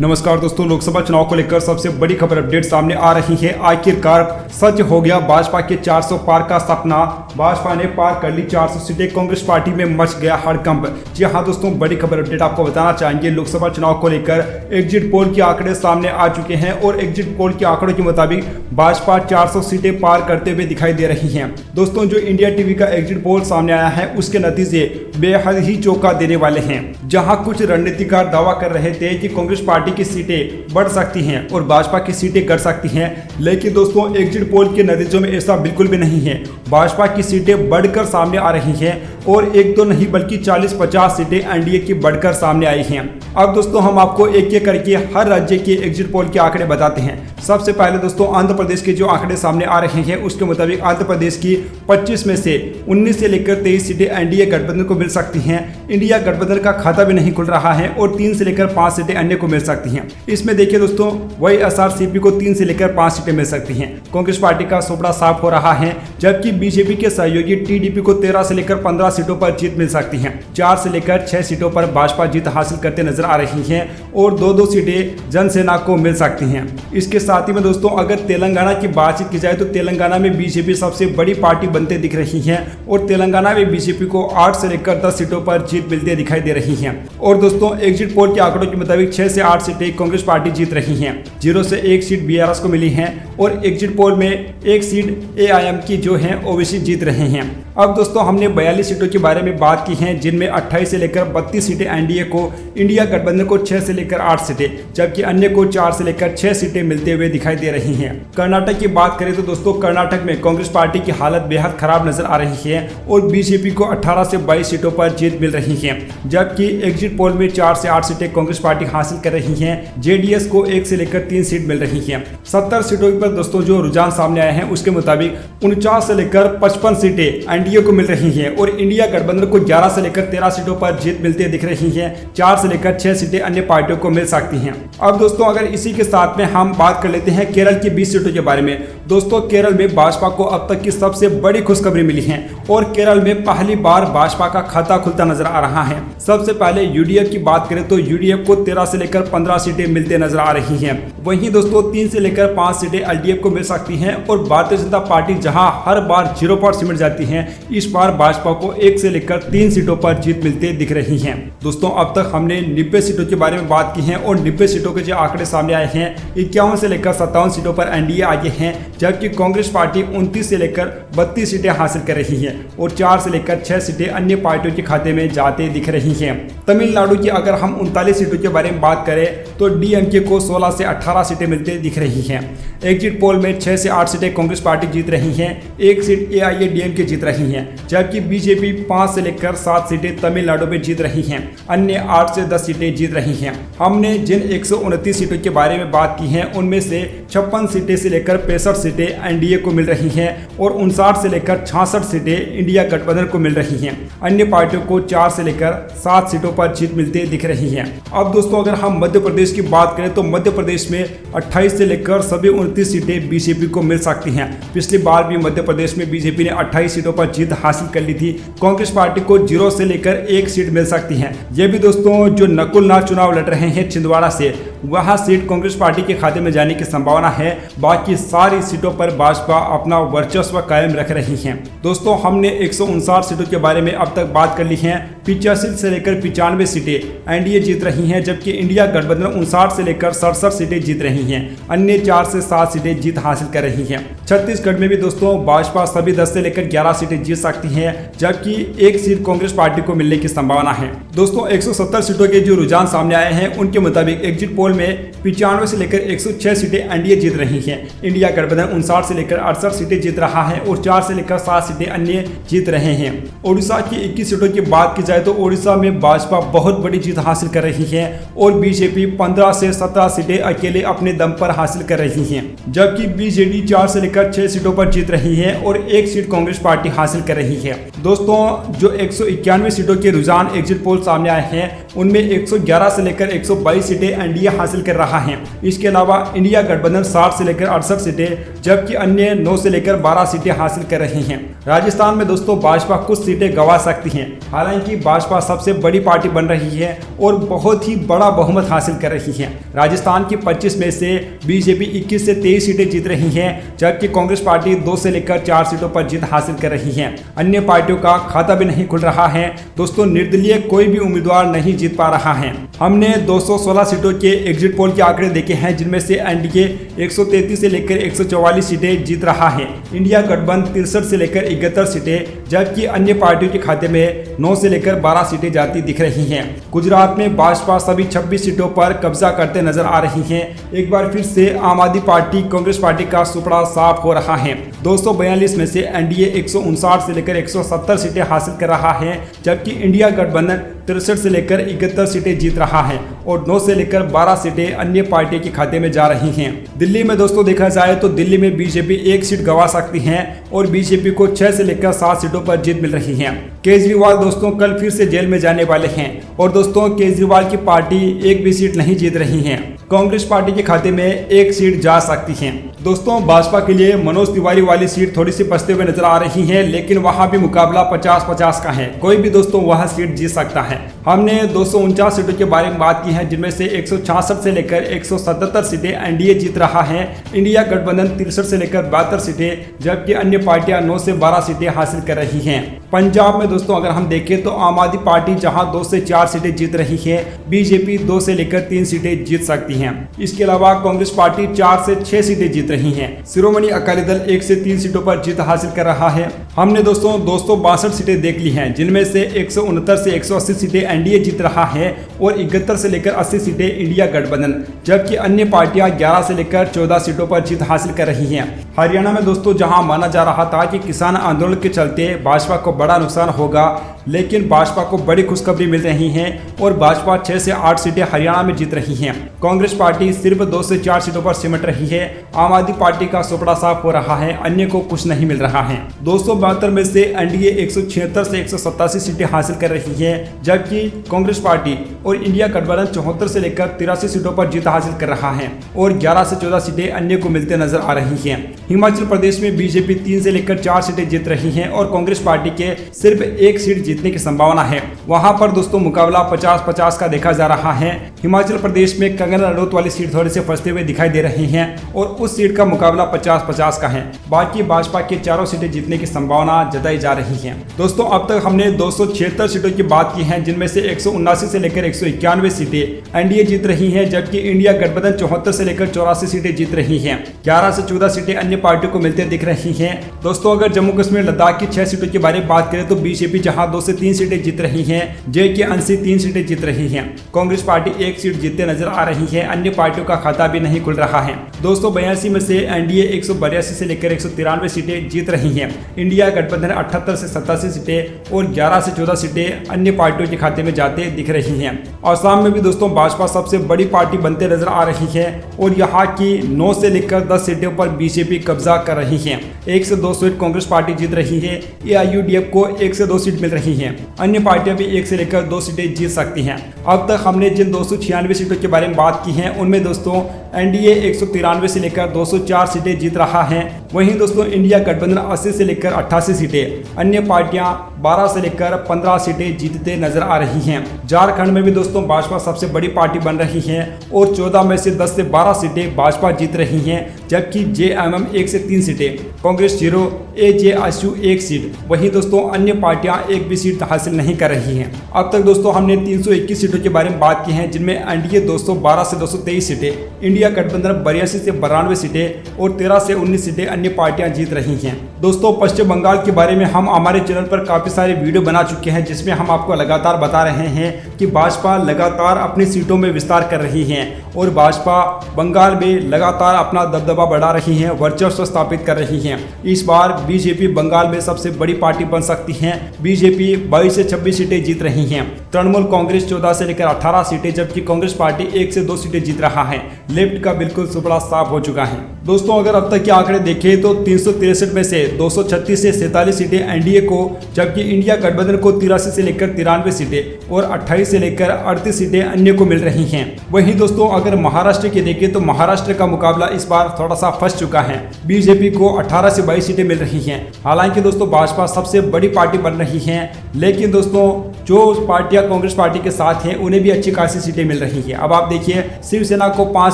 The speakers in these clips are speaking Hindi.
नमस्कार दोस्तों, लोकसभा चुनाव को लेकर सबसे बड़ी खबर अपडेट सामने आ रही है। आखिरकार सच हो गया भाजपा के 400 पार का सपना। भाजपा ने पार कर ली 400 सीटें, कांग्रेस पार्टी में मच गया हड़कंप। जी हां दोस्तों, बड़ी खबर अपडेट आपको बताना चाहेंगे। लोकसभा चुनाव को लेकर एग्जिट पोल के आंकड़े सामने आ चुके हैं और एग्जिट पोल के आंकड़ों के मुताबिक भाजपा 400 सीटें पार करते हुए दिखाई दे रही है। दोस्तों, जो इंडिया टीवी का एग्जिट पोल सामने आया है उसके नतीजे बेहद ही चौंका देने वाले हैं। जहां कुछ रणनीतिकार दावा कर रहे थे कि कांग्रेस पार्टी की सीटें बढ़ सकती हैं और भाजपा की सीटें घट सकती हैं, लेकिन दोस्तों एग्जिट पोल के नतीजों में ऐसा बिल्कुल भी नहीं है। भाजपा की सीटें बढ़कर सामने आ रही हैं और एक दो नहीं बल्कि 40-50 सीटें एनडीए की बढ़कर सामने आई हैं। अब दोस्तों हम आपको एक एक करके हर राज्य के एग्जिट पोल के आंकड़े बताते हैं। सबसे पहले दोस्तों आंध्र प्रदेश के जो आंकड़े सामने आ रहे हैं उसके मुताबिक आंध्र प्रदेश की 25 में से 19 से लेकर 23 सीटें एनडीए गठबंधन को मिल सकती हैं। इंडिया गठबंधन का खाता भी नहीं खुल रहा है और 3 से लेकर 5 सीटें अन्य को मिल सकती हैं। इसमें देखिए दोस्तों YSRCP को 3 से लेकर 5 सीटें मिल सकती हैं। कांग्रेस पार्टी का सोपड़ा साफ हो रहा है, जबकि बीजेपी के सहयोगी टीडीपी को 13 से लेकर 15 सीटों पर जीत मिल सकती है। 4 से लेकर 6 सीटों पर भाजपा जीत हासिल करते नजर आ रही है और 2-2 सीटें जनसेना को मिल सकती हैं। इसके साथ ही में दोस्तों अगर तेलंगाना की बातचीत की जाए तो तेलंगाना में बीजेपी सबसे बड़ी पार्टी बनते दिख रही है और तेलंगाना में बीजेपी को 8 से लेकर 10 सीटों पर जीत मिलती दिखाई दे रही है। और दोस्तों एग्जिट पोल के आंकड़ों के मुताबिक 6 से 8 सीटें कांग्रेस पार्टी जीत रही है। 0 से 1 सीट BRS को मिली है और एग्जिट पोल में 1 सीट AIM की जो है ओवैसी जीत रहे हैं। अब दोस्तों हमने 42 सीटों के बारे में बात की है, जिनमें 28 से लेकर 32 सीटें एनडीए को, इंडिया गठबंधन को 6 से लेकर 8 सीटें, जबकि अन्य को 4 से लेकर 6 सीटें मिलते हुए दिखाई दे रही हैं। कर्नाटक की बात करें तो दोस्तों कर्नाटक में कांग्रेस पार्टी की हालत बेहद खराब नजर आ रही है और बीजेपी को 18 से 22 सीटों पर जीत मिल रही है, जबकि एग्जिट पोल में 4 से 8 सीटें कांग्रेस पार्टी हासिल कर रही है। जेडीएस को 1 से लेकर 3 सीट मिल रही है। 70 सीटों पर दोस्तों जो रुझान सामने आए हैं उसके मुताबिक 49 से लेकर 55 सीटें एनडीए को मिल रही हैं और इंडिया गठबंधन को 11 से लेकर 13 सीटों पर जीत मिलते दिख रही है। 4 से लेकर 6 सीटें अन्य पार्टियों को मिल सकती हैं। अब दोस्तों अगर इसी के साथ में हम बात कर लेते हैं केरल की 20 सीटों के बारे में। दोस्तों केरल में भाजपा को अब तक की सबसे बड़ी खुशखबरी मिली है और केरल में पहली बार भाजपा का खाता खुलता नजर आ रहा है। सबसे पहले यूडीएफ की बात करें तो यूडीएफ को 13 से लेकर 15 सीटें मिलते नजर आ रही हैं। वहीं दोस्तों 3 से लेकर 5 सीटें एलडीएफ को मिल सकती हैं और भारतीय जनता पार्टी जहां हर बार 0 पर सिमट जाती है, इस बार भाजपा को 1 से लेकर 3 सीटों पर जीत मिलते दिख रही हैं। दोस्तों अब तक हमने 90 सीटों के बारे में बात की है और 90 सीटों के जो आंकड़े सामने आए हैं 51 से लेकर 57 सीटों पर एनडीए आगे हैं, जबकि कांग्रेस पार्टी 29 से लेकर 32 सीटें हासिल कर रही है और 4 से लेकर 6 सीटें अन्य पार्टियों के खाते में जाते दिख रही हैं। तमिलनाडु की अगर हम 39 सीटों के बारे में बात करें तो डीएमके को 16 से 18 सीटें मिलते दिख रही हैं। एग्जिट पोल में 6 से 8 सीटें कांग्रेस पार्टी जीत रही है, 1 सीट AIADMK जीत रही है, जबकि बीजेपी 5 से लेकर 7 सीटें तमिलनाडु में जीत रही हैं। अन्य 8 से 10 सीटें जीत रही हैं। हमने जिन 129 सीटों के बारे में बात की है उनमें से 56 सीटें से लेकर 65 सीटें एनडीए को मिल रही हैं और 59 से लेकर 66 सीटें इंडिया गठबंधन को मिल रही हैं। अन्य पार्टियों को 4 से लेकर 7 सीटों पर जीत मिलते दिख रही है। अब दोस्तों अगर हम मध्य प्रदेश की बात करें तो मध्य प्रदेश में 28 से लेकर सभी 29 सीटें बीजेपी को मिल सकती हैं। पिछली बार भी मध्य प्रदेश में बीजेपी ने 28 सीटों पर जीत हासिल कर ली थी। कांग्रेस पार्टी को 0 से लेकर 1 सीट मिल सकती है। ये भी दोस्तों जो नकुल नाथ चुनाव लड़ रहे हैं छिंदवाड़ा से, वहां सीट कांग्रेस पार्टी के खाते में जाने की संभावना है। बाकी सारी सीटों पर भाजपा अपना वर्चस्व कायम रख रही है। दोस्तों हमने 159 सीटों के बारे में अब तक बात कर ली है। 85 से लेकर 95 सीटें एनडीए जीत रही हैं, जबकि इंडिया गठबंधन 59 से लेकर 67 सीटें जीत रही हैं। अन्य 4 से 7 सीटें जीत हासिल कर रही हैं। छत्तीसगढ़ में भी दोस्तों भाजपा सभी 10 से लेकर 11 सीटें जीत सकती है, जबकि 1 सीट कांग्रेस पार्टी को मिलने की संभावना है। दोस्तों 170 सीटों के जो रुझान सामने आए हैं उनके मुताबिक एग्जिट पोल में 95 से लेकर 106 सीटें एनडीए जीत रही हैं। इंडिया गठबंधन 59 से लेकर 68 सीटें जीत रहा है और 4 से लेकर 7 सीटें अन्य जीत रहे हैं। ओडिशा की 21 सीटों की बात की जाए तो ओडिशा में भाजपा बहुत बड़ी जीत हासिल कर रही है और बीजेपी 15 से 17 सीटें अकेले अपने दम पर हासिल कर रही हैं, जबकि बीजेडी 4 से लेकर 6 सीटों पर जीत रही है और 1 सीट कांग्रेस पार्टी हासिल कर रही है। दोस्तों जो 191 सीटों के रुझान एग्जिट पोल सामने आए हैं उनमें 111 से लेकर 122 सीटें एनडीए हासिल कर रहा है। इसके अलावा इंडिया गठबंधन 60 से लेकर 68 सीटें जबकि अन्य 9 से लेकर 12 सीटें हासिल कर रही हैं। राजस्थान में दोस्तों भाजपा कुछ सीटें गंवा सकती हैं, हालांकि भाजपा सबसे बड़ी पार्टी बन रही है और बहुत ही बड़ा बहुमत हासिल कर रही है। राजस्थान की 25 में से बीजेपी 21 से 23 सीटें जीत रही है, जबकि कांग्रेस पार्टी 2 से लेकर 4 सीटों पर जीत हासिल कर रही है। अन्य पार्टियों का खाता भी नहीं खुल रहा है। दोस्तों निर्दलीय कोई भी उम्मीदवार नहीं जीत पा रहा है। हमने 216 सीटों के एग्जिट पोल के आंकड़े देखे हैं, जिनमें से एनडीए 133 से लेकर 144 सीटें जीत रहा है। इंडिया गठबंधन 63 से लेकर 71 सीटें, जबकि अन्य पार्टियों के खाते में 9 से लेकर 12 सीटें जाती दिख रही हैं। गुजरात में भाजपा सभी 26 सीटों पर कब्जा करते नजर आ रही है। एक बार फिर से आम आदमी पार्टी कांग्रेस पार्टी का सुपड़ा साफ हो रहा है। 242 में से एनडीए 159 से लेकर 170 सीटें हासिल कर रहा है, जबकि इंडिया गठबंधन 63 से लेकर 71 सीटें जीत रहा है और 9 से लेकर 12 सीटें अन्य पार्टी के खाते में जा रही हैं। दिल्ली में दोस्तों देखा जाए तो दिल्ली में बीजेपी 1 सीट गंवा सकती है और बीजेपी को 6 से लेकर 7 सीटों पर जीत मिल रही है। केजरीवाल दोस्तों कल फिर से जेल में जाने वाले हैं और दोस्तों केजरीवाल की पार्टी एक भी सीट नहीं जीत रही है। कांग्रेस पार्टी के खाते में 1 सीट जा सकती है। दोस्तों भाजपा के लिए मनोज तिवारी वाली सीट थोड़ी सी बचते हुए नजर आ रही है, लेकिन वहां भी मुकाबला 50-50 का है। कोई भी दोस्तों वहां सीट जीत सकता है। हमने 249 सीटों के बारे में बात की है, जिनमें से 166 से लेकर 177 सीटें एनडीए जीत रहा है। इंडिया गठबंधन 63 से लेकर 72 सीटें, जबकि अन्य पार्टियां 9 से 12 सीटें हासिल कर रही हैं। पंजाब में दोस्तों अगर हम देखें तो आम आदमी पार्टी जहां 2 से 4 सीटें जीत रही है, बीजेपी 2 से लेकर 3 सीटें जीत सकती है। इसके अलावा कांग्रेस पार्टी 4 से 6 सीटें जीत रही है। शिरोमणि अकाली दल 1 से 3 सीटों पर जीत हासिल कर रहा है। हमने दोस्तों 262 सीटें देख ली हैं, जिनमें से 169 से 180 सीटें एनडीए जीत रहा है और 71 से लेकर 80 सीटें इंडिया गठबंधन, जबकि अन्य पार्टियां 11 से लेकर 14 सीटों पर जीत हासिल कर रही हैं। हरियाणा में दोस्तों जहां माना जा रहा था कि किसान आंदोलन के चलते भाजपा को बड़ा नुकसान होगा, लेकिन भाजपा को बड़ी खुशखबरी मिल रही है और भाजपा 6 से 8 सीटें हरियाणा में जीत रही हैं। कांग्रेस पार्टी सिर्फ 2 से 4 सीटों पर सिमट रही है। आम आदमी पार्टी का सुपड़ा साफ हो रहा है, अन्य को कुछ नहीं मिल रहा है। 272 में से एनडीए 176 से 187 सीटें हासिल कर रही है, जबकि कांग्रेस पार्टी और इंडिया गठबंधन 74 से लेकर 83 सीटों पर जीत हासिल कर रहा है और 11 से 14 सीटें अन्य को मिलते नजर आ रही हैं। हिमाचल प्रदेश में बीजेपी 3 से लेकर 4 सीटें जीत रही है और कांग्रेस पार्टी के सिर्फ 1 सीट जीतने की संभावना है। वहां पर दोस्तों मुकाबला 50-50 का देखा जा रहा है। हिमाचल प्रदेश में कंगना रनौत वाली सीट थोड़े से फंसते हुए दिखाई दे रही हैं और उस सीट का मुकाबला 50-50 का है। बाकी भाजपा के चारों सीटें जीतने की संभावना जताई जा रही है। दोस्तों अब तक हमने 276 सीटों की बात की है, जिनमें से 179 से लेकर 191 सीटें एनडीए जीत रही है, जबकि इंडिया गठबंधन 74 से लेकर 84 सीटें जीत रही है। 11 से 14 सीटें अन्य पार्टियों को मिलते दिख रही हैं। दोस्तों अगर जम्मू कश्मीर लद्दाख की 6 सीटों के बारे में बात करें तो बीजेपी जहां 2 से 3 सीटें जीत रही हैं, जेकेएनसी 3 सीटें जीत रही हैं। कांग्रेस पार्टी 1 सीट जीतते नजर आ रही है। अन्य पार्टियों का खाता भी नहीं खुल रहा है। 282 में से एनडीए 182 से लेकर 193 सीटें जीत रही हैं। इंडिया गठबंधन 78 से 87 सीटें और 11 से 14 सीटें अन्य पार्टियों के खाते में जाते दिख रही हैं। असम में भी दोस्तों भाजपा सबसे बड़ी पार्टी बनते नजर आ रही है और यहाँ की 9 से लेकर 10 सीटों पर बीजेपी कब्जा कर रही है। 1 से 2 सीट कांग्रेस पार्टी जीत रही है। एआईयूडीएफ को 1 से 2 सीट मिल रही है। अन्य पार्टियां भी 1 से लेकर 2 सीटें जीत सकती हैं। अब तक हमने जिन 296 सीटों के बारे में बात की है, उनमें दोस्तों एनडीए 193 से लेकर 204 सीटें जीत रहा है। वहीं दोस्तों इंडिया गठबंधन 80 से लेकर 88 सीटें, अन्य पार्टियां 12 से लेकर 15 सीटें जीतते नजर आ रही हैं। झारखंड में भी दोस्तों भाजपा सबसे बड़ी पार्टी बन रही है और 14 में से 10 से 12 सीटें भाजपा जीत रही हैं, जबकि जेएमएम 1 से 3 सीटें, कांग्रेस 0, एजेएसयू 1 सीट। वहीं दोस्तों अन्य पार्टियां 1 भी सीट हासिल नहीं कर रही हैं। अब तक दोस्तों हमने 321 सीटों के बारे में बात की है, जिनमें एनडीए 212 से 223 सीटें, इंडिया गठबंधन 82 से 92 सीटें और 13 से 19 सीटें अन्य पार्टियां जीत रही हैं। दोस्तों पश्चिम बंगाल के बारे में हम हमारे चैनल पर काफी सारे वीडियो बना चुके हैं, जिसमें हम आपको लगातार बता रहे हैं कि भाजपा लगातार अपनी सीटों में विस्तार कर रही है और भाजपा बंगाल में लगातार अपना दबदबा बढ़ा रही है, वर्चस्व स्थापित कर रही है। इस बार बीजेपी बंगाल में सबसे बड़ी पार्टी बन सकती है। बीजेपी 22 से 26 सीटें जीत रही है। तृणमूल कांग्रेस 14 से लेकर 18 सीटें, जबकि कांग्रेस पार्टी 1 से 2 सीटें जीत रहा है। लेफ्ट का बिल्कुल सुपड़ा साफ हो चुका है। दोस्तों अगर अब तक के आंकड़े देखें तो 363 में से 236 से 47 सीटें एनडीए को, जबकि जबकि इंडिया गठबंधन को 83 से लेकर 93 सीटें और 28 से लेकर 38 सीटें अन्य को मिल रही हैं। वहीं दोस्तों अगर महाराष्ट्र की देखें तो महाराष्ट्र का मुकाबला इस बार थोड़ा सा फंस चुका है। बीजेपी को 18 से 22 सीटें मिल रही हैं। हालांकि दोस्तों भाजपा सबसे बड़ी पार्टी बन रही है, लेकिन दोस्तों जो पार्टियां कांग्रेस पार्टी के साथ हैं उन्हें भी अच्छी खासी सीटें मिल रही हैं। अब आप देखिए शिवसेना को 5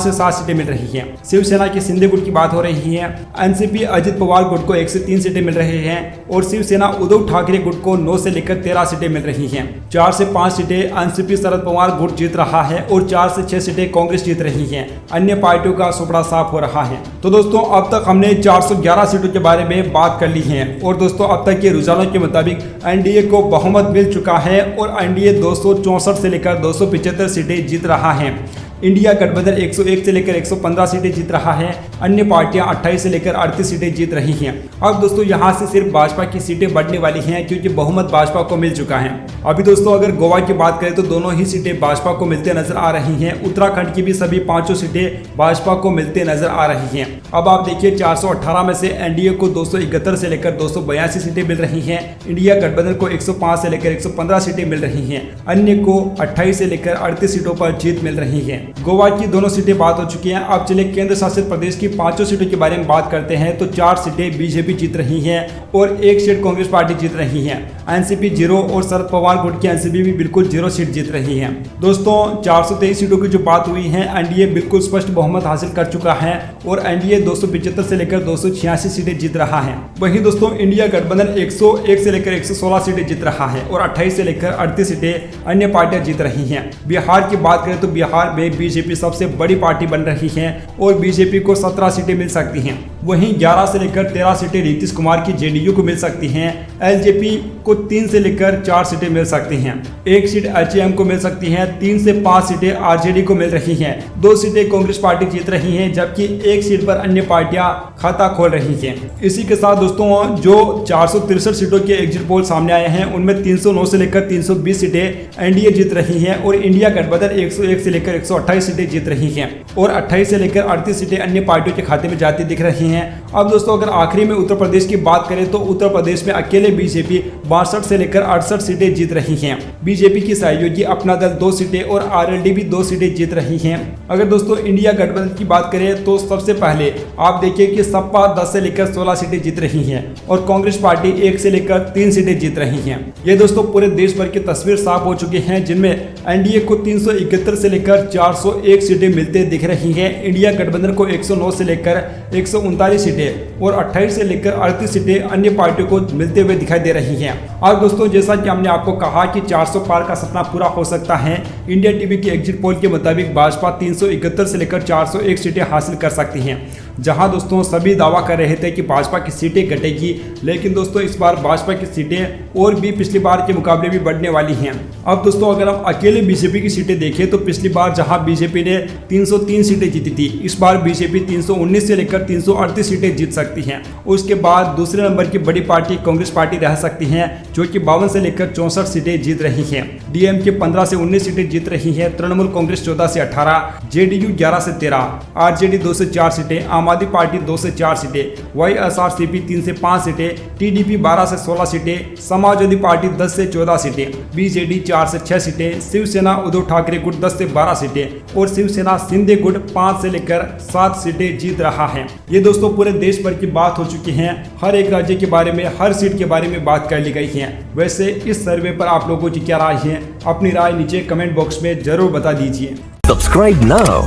से 7 सीटें मिल रही हैं। शिवसेना के शिंदे गुट की बात हो रही है। एनसीपी अजित पवार गुट को 1 से 3 सीटें मिल रही हैं और शिवसेना उद्धव ठाकरे गुट को 9 से लेकर 13 सीटें मिल रही हैं। 4 से 5 सीटें एनसीपी शरद पवार गुट जीत रहा है और 4 से 6 सीटें कांग्रेस जीत रही हैं। अन्य पार्टियों का सुपड़ा साफ हो रहा है। तो दोस्तों अब तक हमने 411 सीटों के बारे में बात कर ली है और दोस्तों अब तक के रुझानों के मुताबिक एनडीए को बहुमत मिल चुका है और एनडीए 264 से लेकर 275 सीटें जीत रहा है। इंडिया गठबंधन 101 से लेकर 115 सीटें जीत रहा है। अन्य पार्टियां 28 से लेकर 38 सीटें जीत रही हैं। अब दोस्तों यहां से सिर्फ भाजपा की सीटें बढ़ने वाली हैं क्योंकि बहुमत भाजपा को मिल चुका है। अभी दोस्तों अगर गोवा की बात करें तो दोनों ही सीटें भाजपा को मिलते नजर आ रही हैं। उत्तराखंड की भी सभी 5 सीटें भाजपा को मिलते नजर आ रही हैं। अब आप देखिए 418 में से एनडीए को 271 से लेकर 282 सीटें मिल रही हैं। इंडिया गठबंधन को 105 से लेकर 115 सीटें मिल रही हैं। अन्य को 28 से लेकर 38 सीटों पर जीत मिल रही है। गोवा की दोनों सीटें बात हो चुकी हैं। अब चले केंद्र शासित प्रदेश की 5 सीटों के बारे में बात करते हैं तो 4 सीटें बीजेपी जीत रही हैं और 1 सीट कांग्रेस पार्टी जीत रही है। एनसीपी 0 और शरद पवार गुट की एनसीपी भी बिल्कुल 0 सीट जीत रही है। दोस्तों 423 सीटों की जो बात हुई है एनडीए बिल्कुल स्पष्ट बहुमत हासिल कर चुका है और एनडीए 275 से लेकर 286 सीटें जीत रहा है। वहीं दोस्तों इंडिया गठबंधन 101 से लेकर 116 सीटें जीत रहा है और 28 से लेकर 38 सीटें अन्य पार्टियां जीत रही हैं। बिहार की बात करें तो बिहार में बीजेपी सबसे बड़ी पार्टी बन रही है और बीजेपी को 17 सीटें मिल सकती हैं। वहीं 11 से लेकर 13 सीटें नीतीश कुमार की जेडीयू को मिल सकती हैं। एलजेपी को 3 से लेकर 4 सीटें मिल सकती हैं। 1 सीट एचएम को मिल सकती है। 3 से 5 सीटें आरजेडी को मिल रही हैं। 2 सीटें कांग्रेस पार्टी जीत रही हैं जबकि 1 सीट पर अन्य पार्टियां खाता खोल रही हैं। इसी के साथ दोस्तों जो 463 सीटों के एग्जिट पोल सामने आए हैं उनमें 309 से लेकर 320 सीटें एनडीए जीत रही हैं और इंडिया गठबंधन 101 से लेकर 128 सीटें जीत रही हैं और 28 से लेकर 38 सीटें अन्य पार्टियों के खाते में जाती दिख रही हैं। अब दोस्तों अगर आखिरी में उत्तर प्रदेश की बात करें तो उत्तर प्रदेश में अकेले बीजेपी 62 से लेकर 68 सीटें जीत रही हैं। बीजेपी की सहयोगी अपना दल 2 सीटें और आरएलडी भी 2 सीटें जीत रही हैं। अगर दोस्तों इंडिया गठबंधन की बात करें तो सबसे पहले आप देखिए कि सपा 10 से लेकर 16 सीटें जीत रही हैं और कांग्रेस पार्टी 1 से लेकर 3 सीटें जीत रही हैं। ये दोस्तों पूरे देश भर की तस्वीर साफ हो चुकी है जिनमें एनडीए को 371 से लेकर 401 सीटें मिलते दिख रही हैं। इंडिया गठबंधन को 109 से लेकर 139 सीटें और 28 से लेकर 38 सीटें अन्य पार्टियों को मिलते हुए दिखाई दे रही हैं। और दोस्तों जैसा कि हमने आपको कहा कि 400 पार का सपना पूरा हो सकता है। इंडिया टीवी की एग्जिट पोल के मुताबिक भाजपा 371 से लेकर 401 सीटें हासिल कर सकती हैं। जहां दोस्तों सभी दावा कर रहे थे कि भाजपा की सीटें घटेगी, लेकिन दोस्तों इस बार भाजपा की सीटें और भी पिछली बार के मुकाबले भी बढ़ने वाली हैं। अब दोस्तों अगर हम अकेले बीजेपी की सीटें देखें तो पिछली बार जहां बीजेपी ने 303 सीटें जीती थी, इस बार बीजेपी 319 से लेकर 338 सीटें जीत सकती हैं। उसके बाद दूसरे नंबर की बड़ी पार्टी कांग्रेस पार्टी रह सकती है जो कि 52 से लेकर 64 सीटें जीत रही हैं। डीएमके 15 से 19 सीटें जीत रही है। तृणमूल कांग्रेस 14 से 18, जेडीयू 11 से 13, आरजेडी 2 से 4 सीटें, आम आदमी पार्टी 2 से 4 सीटें, वाईएसआरसीपी 3 से 5 सीटें, टीडीपी 12 से 16 सीटें, समाजवादी पार्टी 10 से 14 सीटें, बीजेडी 4 से 6 सीटें, शिवसेना उद्धव ठाकरे गुट 10 से 12 सीटें और शिवसेना शिंदे गुट 5 से लेकर 7 सीटें जीत रहा है। ये दोस्तों पूरे देश भर की बात हो चुकी है। हर एक राज्य के बारे में, हर सीट के बारे में बात कर ली गई है। वैसे इस सर्वे पर आप लोगों की क्या राय है? अपनी राय नीचे कमेंट बॉक्स में जरूर बता दीजिए। Subscribe now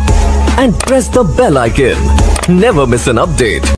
and press the bell icon. Never miss an update.